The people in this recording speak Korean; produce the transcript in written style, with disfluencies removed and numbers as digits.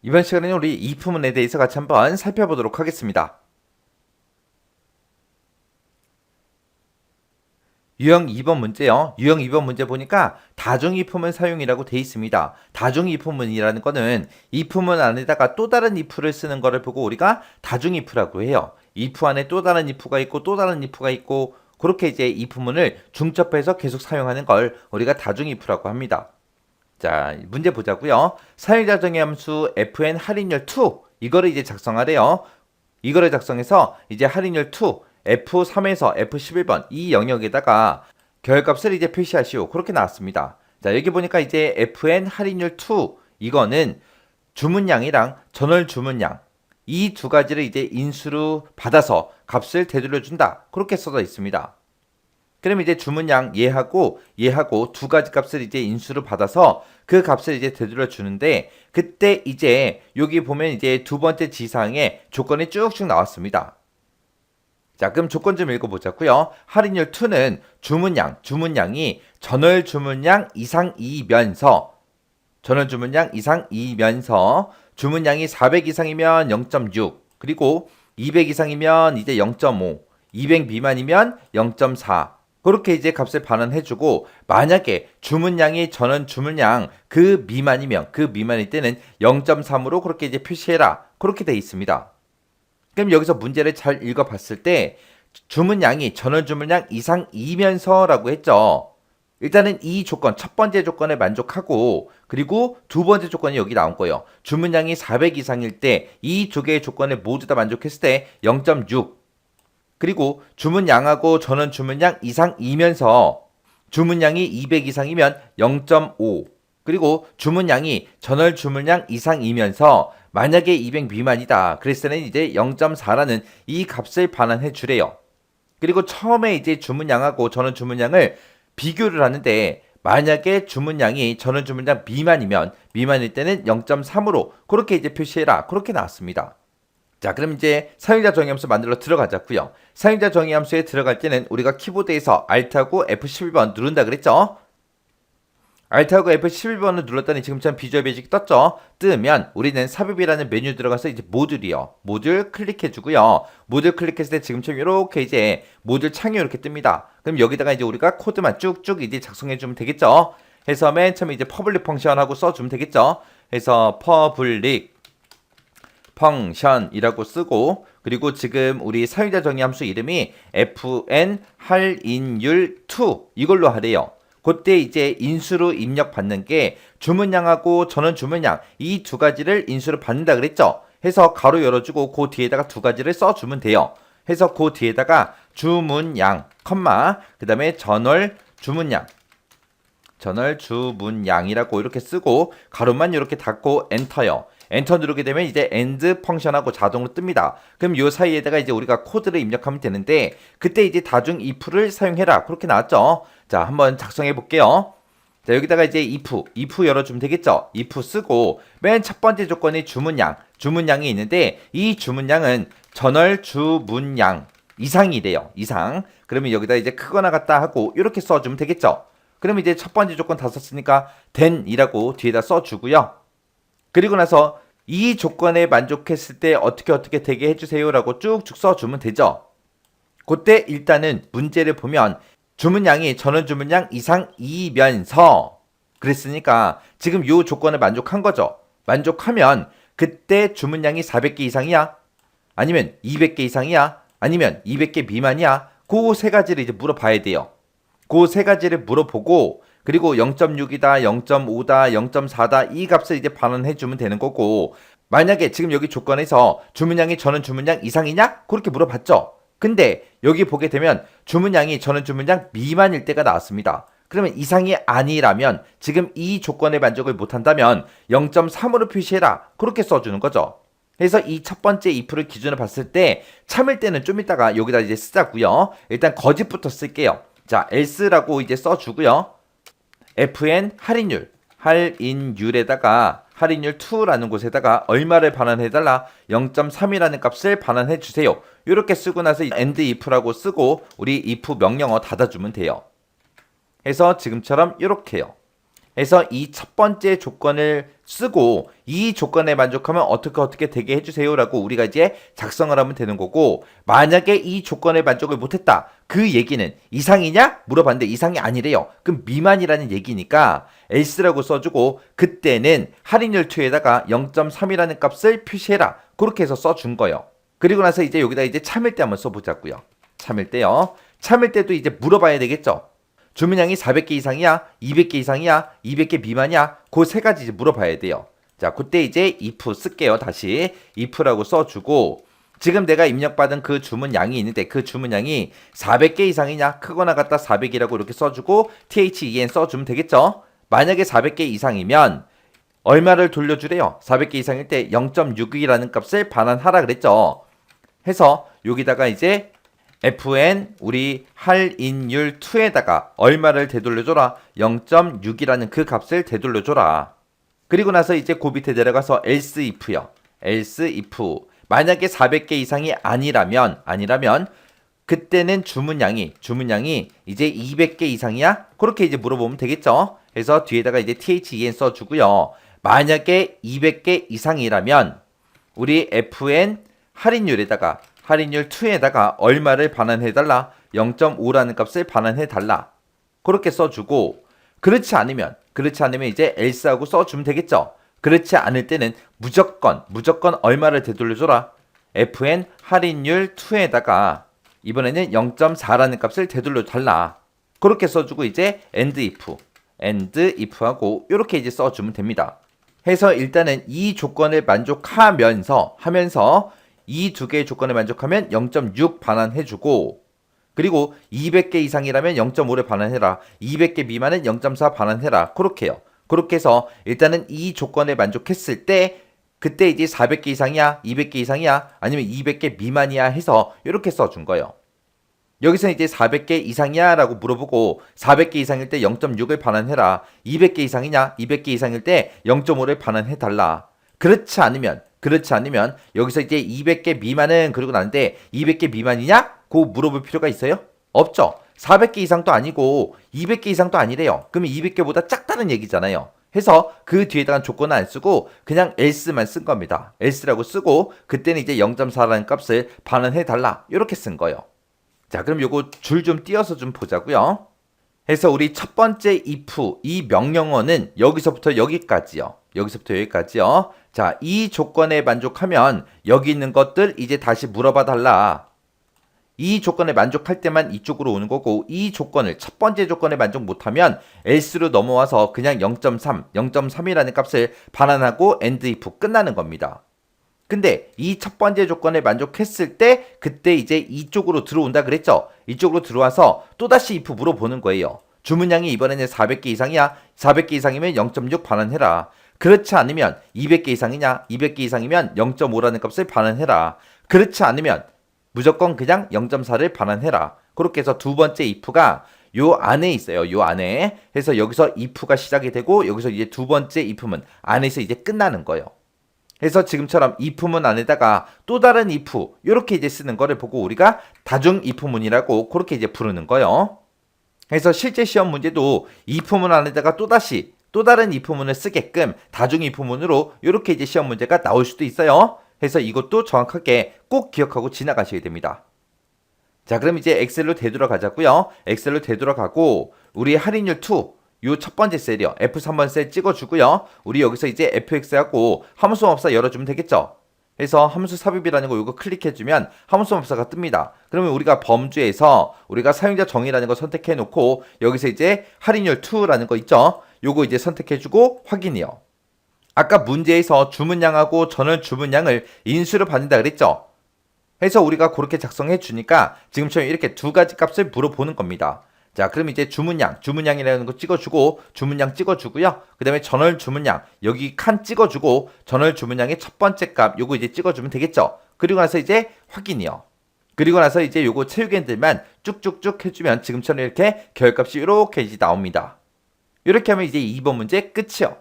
이번 시간에는 우리 if문에 대해서 같이 한번 살펴보도록 하겠습니다. 유형 2번 문제요. 유형 2번 문제 보니까 다중 if문 사용이라고 돼 있습니다. 다중 if문이라는 거는 if문 안에다가 또 다른 if를 쓰는 거를 보고 우리가 다중 if라고 해요. if 안에 또 다른 if가 있고 또 다른 if가 있고 그렇게 이제 if문을 중첩해서 계속 사용하는 걸 우리가 다중 if라고 합니다. 자, 문제 보자고요. 사용자 정의 함수 fn 할인율 2 이거를 이제 작성하래요. 이거를 작성해서 이제 할인율 2 F3에서 F11번 이 영역에다가 결값을 이제 표시하시오. 그렇게 나왔습니다. 자, 여기 보니까 이제 fn 할인율 2 이거는 주문량이랑 전월 주문량 이 두 가지를 이제 인수로 받아서 값을 되돌려 준다. 그렇게 써져 있습니다. 그럼 이제 주문량 얘하고 두 가지 값을 이제 인수로 받아서 그 값을 이제 되돌려 주는데 그때 이제 여기 보면 이제 두 번째 지상에 조건이 쭉쭉 나왔습니다. 자, 그럼 조건 좀 읽어보자고요. 할인율 2는 주문량이 전월 주문량 이상이면서 주문량이 400 이상이면 0.6 그리고 200 이상이면 이제 0.5 200 미만이면 0.4 그렇게 이제 값을 반환해주고 만약에 주문량이 전원 주문량 그 미만일 때는 0.3으로 그렇게 이제 표시해라 그렇게 돼 있습니다. 그럼 여기서 문제를 잘 읽어봤을 때 주문량이 전원 주문량 이상이면서라고 했죠. 일단은 이 조건 첫 번째 조건에 만족하고 그리고 두 번째 조건이 여기 나온 거예요. 주문량이 400 이상일 때 이 두 개의 조건에 모두 다 만족했을 때 0.6 그리고 주문량하고 전원 주문량 이상이면서 주문량이 200 이상이면 0.5 그리고 주문량이 전월 주문량 이상이면서 만약에 200 미만이다. 그랬을 때는 이제 0.4라는 이 값을 반환해 주래요. 그리고 처음에 이제 주문량하고 전원 주문량을 비교를 하는데 만약에 주문량이 전원 주문량 미만일 때는 0.3으로 그렇게 이제 표시해라. 그렇게 나왔습니다. 자, 그럼 이제 사용자 정의함수 만들러 들어가자고요. 사용자 정의함수에 들어갈 때는 우리가 키보드에서 Alt하고 F11번 누른다 그랬죠? Alt하고 F11번을 눌렀더니 지금처럼 비주얼 베이직 떴죠? 뜨면 우리는 삽입이라는 메뉴 들어가서 이제 모듈이요. 모듈 클릭해주고요. 모듈 클릭했을 때 지금처럼 이렇게 이제 모듈 창이 이렇게 뜹니다. 그럼 여기다가 이제 우리가 코드만 쭉쭉 이제 작성해주면 되겠죠? 해서 맨 처음에 이제 퍼블릭 펑션하고 써주면 되겠죠? 해서 퍼블릭 펑션이라고 쓰고 그리고 지금 우리 사용자 정의 함수 이름이 fn 할인율 2 이걸로 하래요. 그때 이제 인수로 입력받는 게 주문량하고 전원 주문량 이 두 가지를 인수로 받는다 그랬죠. 해서 가로 열어주고 그 뒤에다가 두 가지를 써주면 돼요. 해서 그 뒤에다가 주문량 그 다음에 전월 주문량이라고 이렇게 쓰고 가로만 이렇게 닫고 엔터요. 엔터 누르게 되면 이제 end 펑션하고 자동으로 뜹니다. 그럼 요 사이에다가 이제 우리가 코드를 입력하면 되는데 그때 이제 다중 if를 사용해라. 그렇게 나왔죠. 자, 한번 작성해 볼게요. 자, 여기다가 이제 if 열어주면 되겠죠. if 쓰고 맨 첫 번째 조건이 주문량이 있는데 이 주문량은 전월 주문량 이상이래요. 이상. 그러면 여기다 이제 크거나 같다 하고 이렇게 써주면 되겠죠. 그러면 이제 첫 번째 조건 다 썼으니까 then이라고 뒤에다 써주고요. 그리고 나서 이 조건에 만족했을 때 어떻게 되게 해주세요라고 쭉쭉 써주면 되죠. 그때 일단은 문제를 보면 주문량이 전원 주문량 이상이면서 그랬으니까 지금 이 조건에 만족한 거죠. 만족하면 그때 주문량이 400개 이상이야? 아니면 200개 이상이야? 아니면 200개 미만이야? 그 세 가지를 이제 물어봐야 돼요. 그 세 가지를 물어보고 그리고 0.6이다, 0.5다, 0.4다 이 값을 이제 반환해 주면 되는 거고 만약에 지금 여기 조건에서 주문량이 전원 주문량 이상이냐? 그렇게 물어봤죠. 근데 여기 보게 되면 주문량이 전원 주문량 미만일 때가 나왔습니다. 그러면 이상이 아니라면 지금 이 조건에 만족을 못한다면 0.3으로 표시해라. 그렇게 써주는 거죠. 그래서 이 첫 번째 if를 기준으로 봤을 때 참을 때는 좀 이따가 여기다 이제 쓰자고요. 일단 거짓부터 쓸게요. 자, else라고 이제 써주고요. fn 할인율에다가 할인율 2라는 곳에다가 얼마를 반환해달라 0.3이라는 값을 반환해 주세요. 이렇게 쓰고 나서 end if라고 쓰고 우리 if 명령어 닫아주면 돼요. 해서 지금처럼 이렇게요. 해서 이 첫 번째 조건을 쓰고 이 조건에 만족하면 어떻게 되게 해주세요라고 우리가 이제 작성을 하면 되는 거고, 만약에 이 조건에 만족을 못했다. 그 얘기는 이상이냐? 물어봤는데 이상이 아니래요. 그럼 미만이라는 얘기니까 else라고 써주고, 그때는 할인율 2에다가 0.3이라는 값을 표시해라. 그렇게 해서 써준 거예요. 그리고 나서 이제 여기다 이제 참을 때 한번 써보자고요. 참을 때요. 참을 때도 이제 물어봐야 되겠죠. 주문량이 400개 이상이야? 200개 이상이야? 200개 미만이야? 그 세 가지 이제 물어봐야 돼요. 자, 그때 이제 if 쓸게요. 다시 if라고 써주고, 지금 내가 입력받은 그 주문량이 있는데 그 주문량이 400개 이상이냐? 크거나 같다 400이라고 이렇게 써주고 then 써주면 되겠죠? 만약에 400개 이상이면 얼마를 돌려주래요? 400개 이상일 때 0.6이라는 값을 반환하라 그랬죠? 해서 여기다가 이제 fn 우리 할인율 2에다가 얼마를 되돌려줘라? 0.6이라는 그 값을 되돌려줘라. 그리고 나서 이제 그 밑에 내려가서 else if요. else if 만약에 400개 이상이 아니라면 그때는 주문량이 이제 200개 이상이야? 그렇게 이제 물어보면 되겠죠. 그래서 뒤에다가 이제 then 써주고요. 만약에 200개 이상이라면 우리 fn 할인율 2에다가 얼마를 반환해달라? 0.5라는 값을 반환해달라. 그렇게 써주고, 그렇지 않으면 이제 else하고 써주면 되겠죠. 그렇지 않을 때는 무조건 얼마를 되돌려줘라? fn 할인율 2에다가 이번에는 0.4라는 값을 되돌려달라. 그렇게 써주고 이제 end if하고 이렇게 이제 써주면 됩니다. 해서 일단은 이 조건을 만족하면서 이 두 개의 조건에 만족하면 0.6 반환해주고, 그리고 200개 이상이라면 0.5를 반환해라. 200개 미만은 0.4 반환해라. 그렇게요. 그렇게 해서 일단은 이 조건에 만족했을 때 그때 이제 400개 이상이야? 200개 이상이야? 아니면 200개 미만이야? 해서 이렇게 써준 거예요. 여기서 이제 400개 이상이야? 라고 물어보고 400개 이상일 때 0.6을 반환해라. 200개 이상이냐? 200개 이상일 때 0.5를 반환해달라. 그렇지 않으면 여기서 이제 200개 미만은 그러고 나는데 200개 미만이냐? 고 물어볼 필요가 있어요? 없죠. 400개 이상도 아니고 200개 이상도 아니래요. 그러면 200개보다 작다는 얘기잖아요. 해서 그 뒤에다가 조건은 안 쓰고 그냥 else만 쓴 겁니다. else라고 쓰고 그때는 이제 0.4라는 값을 반환해달라. 이렇게 쓴 거예요. 자, 그럼 요거 줄 좀 띄어서 좀 보자고요. 해서 우리 첫 번째 if 이 명령어는 여기서부터 여기까지요. 자, 이 조건에 만족하면 여기 있는 것들 이제 다시 물어봐 달라. 이 조건에 만족할 때만 이쪽으로 오는 거고, 이 조건을 첫 번째 조건에 만족 못하면 else로 넘어와서 그냥 0.3이라는 값을 반환하고 end if 끝나는 겁니다. 근데 이 첫 번째 조건에 만족했을 때 그때 이제 이쪽으로 들어온다 그랬죠. 이쪽으로 들어와서 또다시 if 물어보는 거예요. 주문량이 이번에는 400개 이상이야? 400개 이상이면 0.6 반환해라. 그렇지 않으면 200개 이상이냐? 200개 이상이면 0.5라는 값을 반환해라. 그렇지 않으면 무조건 그냥 0.4를 반환해라. 그렇게 해서 두 번째 if가 요 안에 있어요. 요 안에. 해서 여기서 if가 시작이 되고 여기서 이제 두 번째 if문 안에서 이제 끝나는 거예요. 해서 지금처럼 if문 안에다가 또 다른 if 요렇게 이제 쓰는 거를 보고 우리가 다중 if문이라고 그렇게 이제 부르는 거예요. 해서 실제 시험 문제도 if문 안에다가 또 다른 if문을 쓰게끔 다중 if문으로 이렇게 이제 시험 문제가 나올 수도 있어요. 해서 이것도 정확하게 꼭 기억하고 지나가셔야 됩니다. 자, 그럼 이제 엑셀로 되돌아가자고요. 엑셀로 되돌아가고 우리 할인율 2 요 첫 번째 셀이요. F3번 셀 찍어주고요. 우리 여기서 이제 fx하고 함수마법사 열어주면 되겠죠. 해서 함수 삽입이라는 거 이거 클릭해주면 함수마법사가 뜹니다. 그러면 우리가 범주에서 우리가 사용자 정의라는 거 선택해놓고 여기서 이제 할인율 2라는 거 있죠. 요거 이제 선택해주고 확인이요. 아까 문제에서 주문량하고 전월 주문량을 인수로 받는다 그랬죠. 해서 우리가 그렇게 작성해 주니까 지금처럼 이렇게 두 가지 값을 물어보는 겁니다. 자, 그럼 이제 주문량이라는 거 찍어주고 주문량 찍어주고요. 그 다음에 전월 주문량 여기 칸 찍어주고 전월 주문량의 첫 번째 값 요거 이제 찍어주면 되겠죠. 그리고 나서 이제 확인이요. 그리고 나서 이제 요거 체육엔들만 쭉쭉쭉 해주면 지금처럼 이렇게 결값이 이렇게 이제 나옵니다. 이렇게 하면 이제 2번 문제 끝이요.